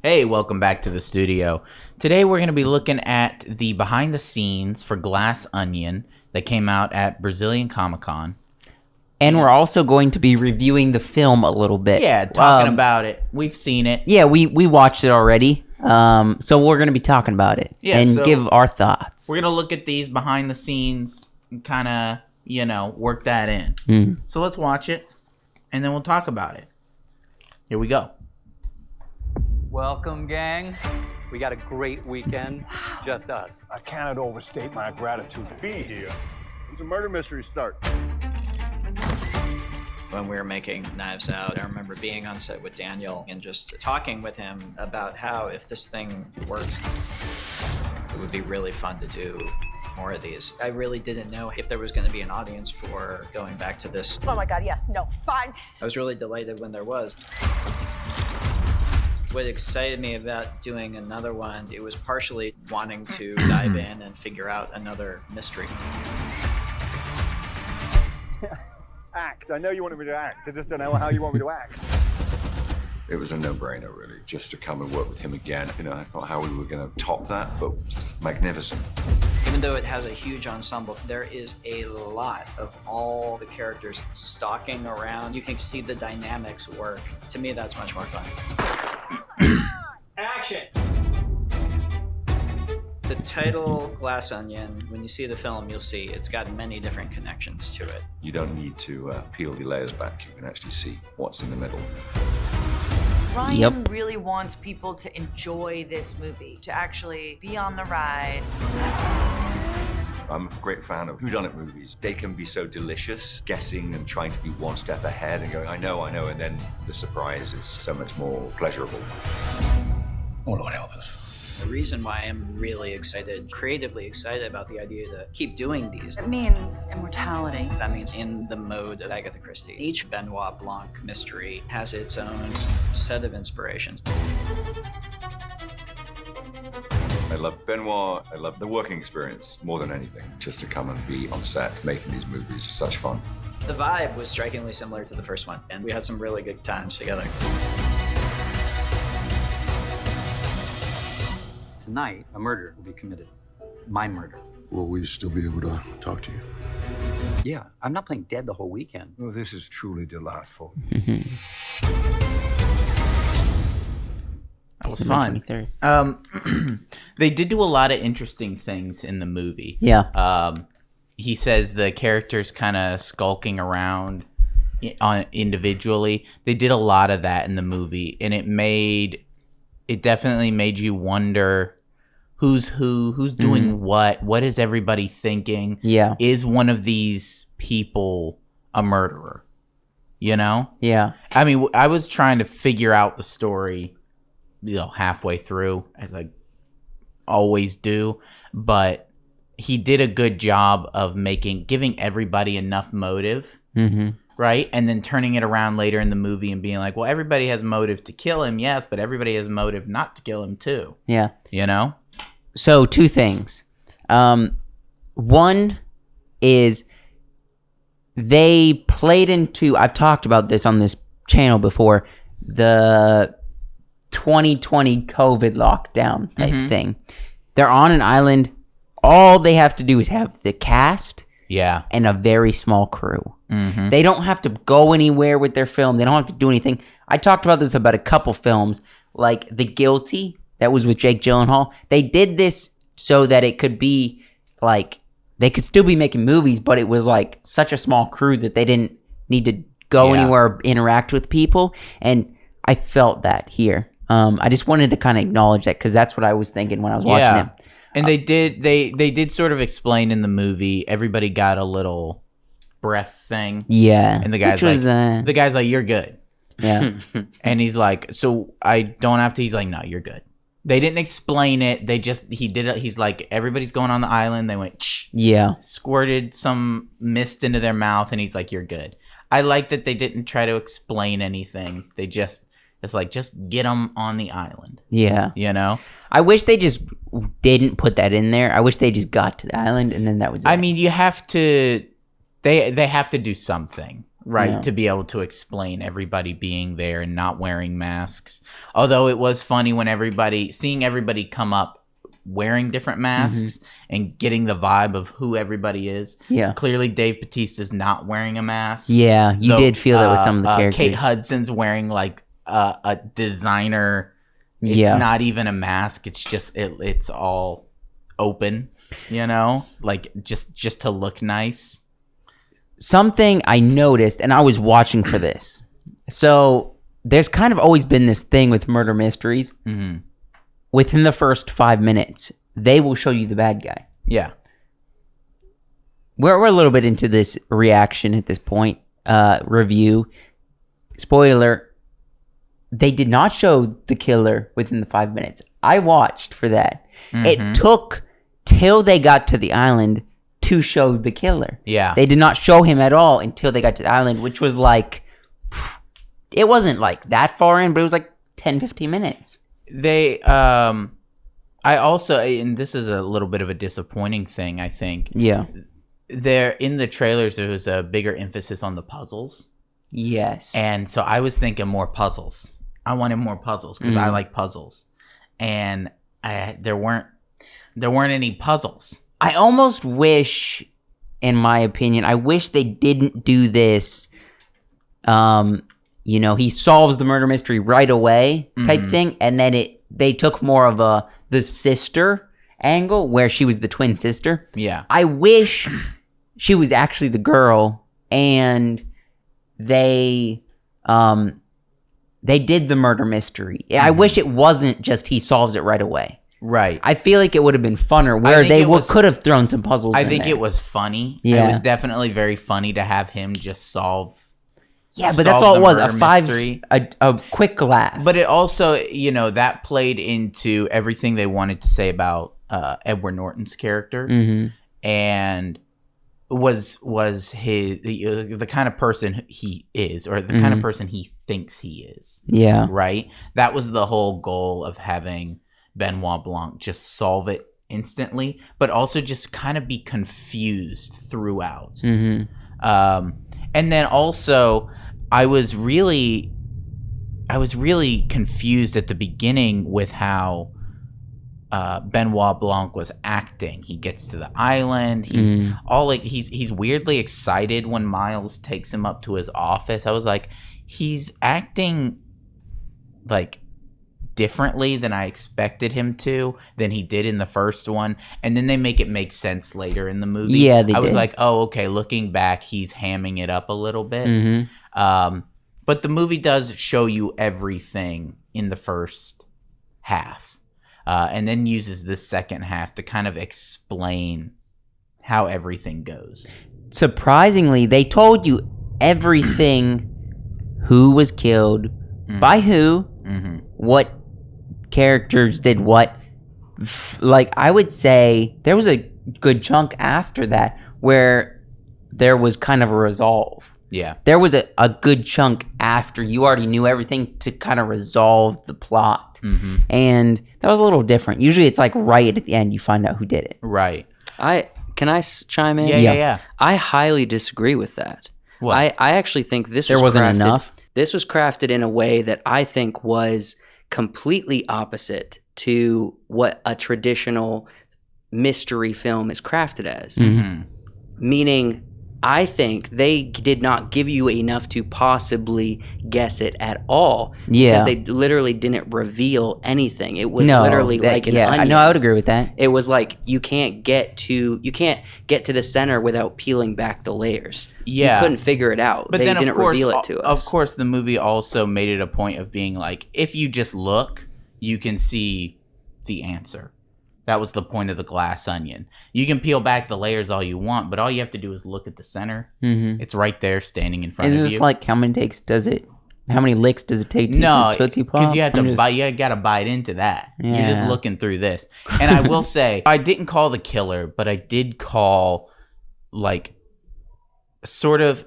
Hey, welcome back to the studio. Today we're going to be looking at the behind the scenes for Glass Onion that came out at Brazilian Comic-Con. And we're also going to be reviewing the film a little bit. Yeah, talking about it. We've seen it. Yeah, we watched it already. So we're going to be talking about it and give our thoughts. We're going to look at these behind the scenes and kind of, work that in. So let's watch it, and then we'll talk about it. Here we go. Welcome, gang. We got a great weekend, just us. I cannot overstate my gratitude to be here. It's a murder mystery start. When we were making Knives Out, I remember being on set with Daniel and just talking with him about how if this thing works, it would be really fun to do more of these. I really didn't know if there was going to be an audience for going back to this. Oh my God, yes, no, fine. I was really delighted when there was. What excited me about doing another one, it was partially wanting to dive in and figure out another mystery. Act. I know you wanted me to act. I just don't know how you want me to act. It was a no-brainer, really, just to come and work with him again. I thought how we were going to top that, but just magnificent. Even though it has a huge ensemble, there is a lot of all the characters stalking around. You can see the dynamics work. To me, that's much more fun. Action! The title, Glass Onion, when you see the film, you'll see it's got many different connections to it. You don't need to peel the layers back. You can actually see what's in the middle. Ryan really wants people to enjoy this movie, to actually be on the ride. I'm a great fan of whodunit movies. They can be so delicious, guessing and trying to be one step ahead and going, I know, and then the surprise is so much more pleasurable. Oh, Lord help us. The reason why I'm really excited, creatively excited about the idea to keep doing these. It means immortality. That means in the mode of Agatha Christie. Each Benoit Blanc mystery has its own set of inspirations. I love Benoit. I love the working experience more than anything. Just to come and be on set making these movies is such fun. The vibe was strikingly similar to the first one, and we had some really good times together. Tonight, a murder will be committed. My murder. Will we still be able to talk to you? Yeah, I'm not playing dead the whole weekend. Oh, this is truly delightful. That was fun. They did do a lot of interesting things in the movie. Yeah. He says the characters kind of skulking around individually. They did a lot of that in the movie, and it definitely made you wonder who's doing what is everybody thinking? Yeah. Is one of these people a murderer? Yeah. I mean, I was trying to figure out the story, halfway through, as I always do, but he did a good job of giving everybody enough motive, right? And then turning it around later in the movie and being like, well, everybody has motive to kill him, yes, but everybody has motive not to kill him too. Yeah. So two things. One is they played into, I've talked about this on this channel before, the 2020 COVID lockdown type thing. They're on an island. All they have to do is have the cast and a very small crew. They don't have to go anywhere with their film. They don't have to do anything. I talked about this about a couple films, like The Guilty, that was with Jake Gyllenhaal. They did this so that it could be like, they could still be making movies, but it was like such a small crew that they didn't need to go anywhere or interact with people. And I felt that here. I just wanted to kind of acknowledge that because that's what I was thinking when I was watching it. And they did sort of explain in the movie, everybody got a little breath thing. Yeah. And the guy's like, you're good. Yeah. And he's like, so I don't have to, he's like, no, you're good. They didn't explain it. He did it. He's like, everybody's going on the island. They went, squirted some mist into their mouth. And he's like, you're good. I like that they didn't try to explain anything. It's like, just get them on the island. Yeah. I wish they just didn't put that in there. I wish they just got to the island and then that was it. I mean, you have to, they have to do something. right? Yeah. To be able to explain everybody being there and not wearing masks. Although it was funny when seeing everybody come up wearing different masks and getting the vibe of who everybody is. Yeah. Clearly, Dave Bautista's not wearing a mask. Yeah, you Though, did feel that with some of the characters. Kate Hudson's wearing like a designer. It's Yeah. not even a mask. It's just it's all open, like just to look nice. Something I noticed, and I was watching for this. So there's kind of always been this thing with murder mysteries. Mm-hmm. Within the first 5 minutes, they will show you the bad guy. Yeah. We're a little bit into this reaction at this point. Review. Spoiler. They did not show the killer within the 5 minutes. I watched for that. Mm-hmm. It took till they got to the island to show the killer. Yeah. They did not show him at all until they got to the island, which was like, it wasn't like that far in, but it was like 10, 15 minutes. I also, and this is a little bit of a disappointing thing, I think. Yeah. There in the trailers, there was a bigger emphasis on the puzzles. Yes. And so I was thinking more puzzles. I wanted more puzzles because I like puzzles. And there weren't any puzzles. I almost wish, in my opinion, I wish they didn't do this. He solves the murder mystery right away type thing, and then they took more of the sister angle where she was the twin sister. Yeah. I wish she was actually the girl, and they did the murder mystery. I wish it wasn't just he solves it right away. Right. I feel like it would have been funner where they could have thrown some puzzles. I think it was funny. Yeah. It was definitely very funny to have him just solve. Yeah, but that's all it was. Mystery. A quick laugh. But it also, that played into everything they wanted to say about Edward Norton's character, and was the kind of person he is, or the kind of person he thinks he is. Yeah. Right. That was the whole goal of having Benoit Blanc just solve it instantly, but also just kind of be confused throughout. And then also, I was really confused at the beginning with how Benoit Blanc was acting. He gets to the island. He's he's weirdly excited when Miles takes him up to his office. I was like, he's acting like differently than I expected him to, than he did in the first one. And then they make it make sense later in the movie. Yeah, they I was did. like, oh, okay, looking back, he's hamming it up a little bit. But the movie does show you everything in the first half, and then uses the second half to kind of explain how everything goes. Surprisingly, they told you everything: who was killed, by who, what characters did what. Like, I would say there was a good chunk after that where there was kind of a resolve. Yeah. There was a good chunk after you already knew everything to kind of resolve the plot. And that was a little different. Usually it's like right at the end you find out who did it. Right. Can I chime in? Yeah. I highly disagree with that. What? I actually think this There was wasn't crafted, enough? This was crafted in a way that I think was completely opposite to what a traditional mystery film is crafted as. Meaning, I think they did not give you enough to possibly guess it at all. Yeah. Because they literally didn't reveal anything. It was literally like an onion. No, I would agree with that. It was like you can't get to the center without peeling back the layers. Yeah. You couldn't figure it out. But they then, didn't of course, reveal it to us. Of course, the movie also made it a point of being like, if you just look, you can see the answer. That was the point of the glass onion. You can peel back the layers all you want, but all you have to do is look at the center. It's right there, standing in front Is of this you. like how many licks does it take to No, eat Tootsie Pop? because you have to I'm just- bite. You got to bite into that. You're just Yeah. looking through this. And I will say, I didn't call the killer, but I did call, like, sort of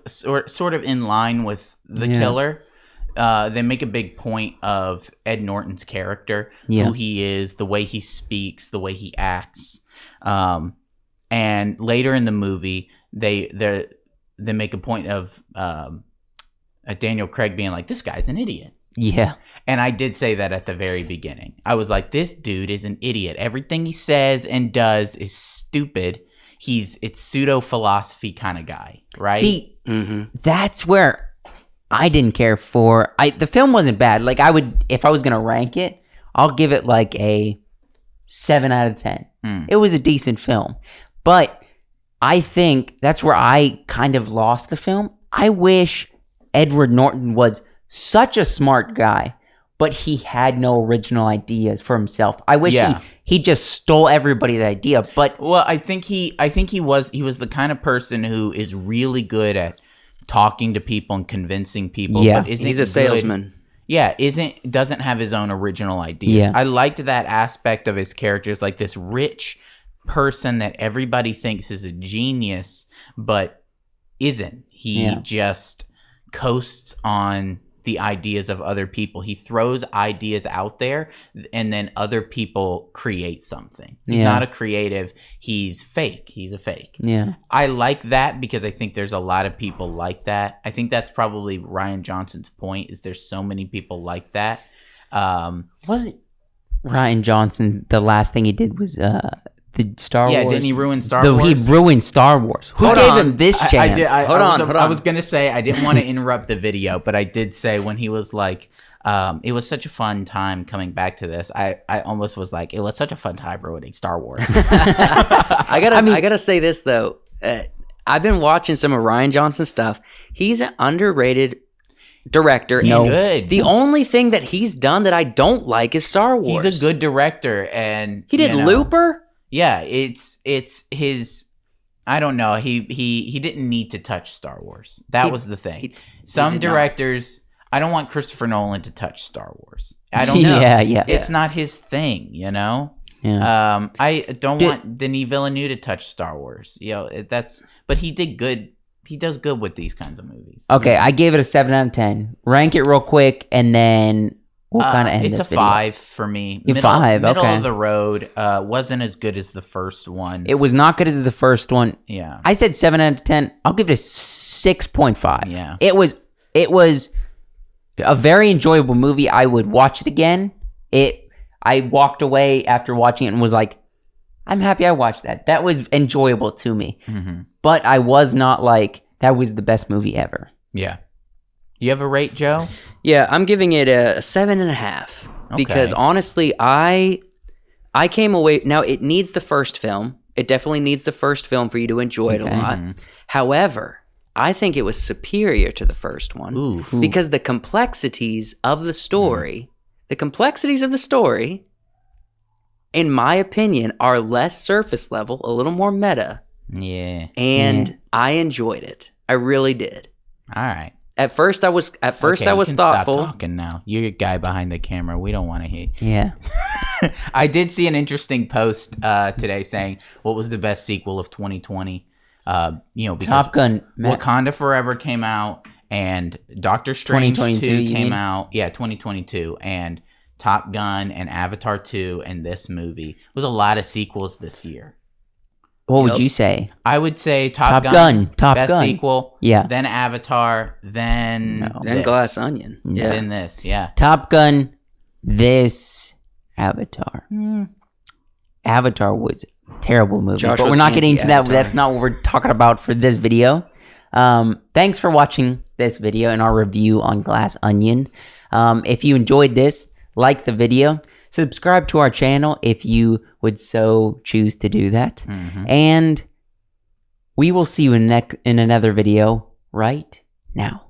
in line with the killer. They make a big point of Ed Norton's character, who he is, the way he speaks, the way he acts. And later in the movie, they make a point of Daniel Craig being like, this guy's an idiot. Yeah. And I did say that at the very beginning. I was like, this dude is an idiot. Everything he says and does is stupid. It's pseudo philosophy kind of guy, right? See, that's where I didn't care for. The film wasn't bad. Like, I would, if I was gonna rank it, I'll give it like a 7 out of 10. It was a decent film, but I think that's where I kind of lost the film. I wish Edward Norton was such a smart guy, but he had no original ideas for himself. I wish he just stole everybody's idea. But I think he was the kind of person who is really good at talking to people and convincing people. Yeah, but he's a salesman. Doesn't have his own original ideas. Yeah. I liked that aspect of his characters, like this rich person that everybody thinks is a genius, but isn't. He just coasts on the ideas of other people. He throws ideas out there, and then other people create something. He's not a creative. He's fake. He's a fake. Yeah. I like that because I think there's a lot of people like that. I think that's probably Rian Johnson's point, is there's so many people like that. Wasn't Rian Johnson, the last thing he did was the Star Wars? Yeah, didn't he ruin Star Wars? He ruined Star Wars. Who gave him this chance? I did. Hold on. I was going to say, I didn't want to interrupt the video, but I did say when he was like, it was such a fun time coming back to this. I almost was like, it was such a fun time ruining Star Wars. I gotta say this though. I've been watching some of Rian Johnson's stuff. He's an underrated director. He's good. The only thing that he's done that I don't like is Star Wars. He's a good director, and he did Looper. Yeah, it's his. I don't know. He didn't need to touch Star Wars. That was the thing. Some directors. I don't want Christopher Nolan to touch Star Wars. I don't know. Yeah. It's not his thing, you know. Yeah. I don't want Denis Villeneuve to touch Star Wars. You know, but he did good. He does good with these kinds of movies. Okay, I gave it a 7 out of 10. Rank it real quick, and then we'll kind of end it's this a video. 5 for me. Middle okay. of the road. Wasn't as good as the first one. It was not good as the first one. Yeah. I said 7 out of 10. I'll give it a 6.5. Yeah. It was a very enjoyable movie. I would watch it again. I walked away after watching it and was like, I'm happy I watched that. That was enjoyable to me. Mm-hmm. But I was not like, that was the best movie ever. Yeah. You have a rate, Joe? Yeah, I'm giving it a 7.5 because honestly, I came away. Now it needs the first film. It definitely needs the first film for you to enjoy it a lot. Mm-hmm. However, I think it was superior to the first one because the complexities of the story, in my opinion, are less surface level, a little more meta. Yeah. And I enjoyed it. I really did. All right. At first I was thoughtful. Stop talking now. You're a guy behind the camera. We don't want to hear. Yeah. I did see an interesting post today saying what was the best sequel of 2020. Because Top Gun. Wakanda Forever came out, and Doctor Strange 2 came out. Yeah, 2022, and Top Gun and Avatar 2 and this movie. It was a lot of sequels this year. What would you say? I would say Top Gun. Best sequel. Yeah. Then Avatar. Then Glass Onion. Yeah. Then this. Yeah. Top Gun. This. Avatar. Avatar was a terrible movie. Josh but was we're not getting into that. anti-Avatar. That's not what we're talking about for this video. Thanks for watching this video and our review on Glass Onion. If you enjoyed this, like the video. Subscribe to our channel if you would so choose to do that. Mm-hmm. And we will see you in another video right now.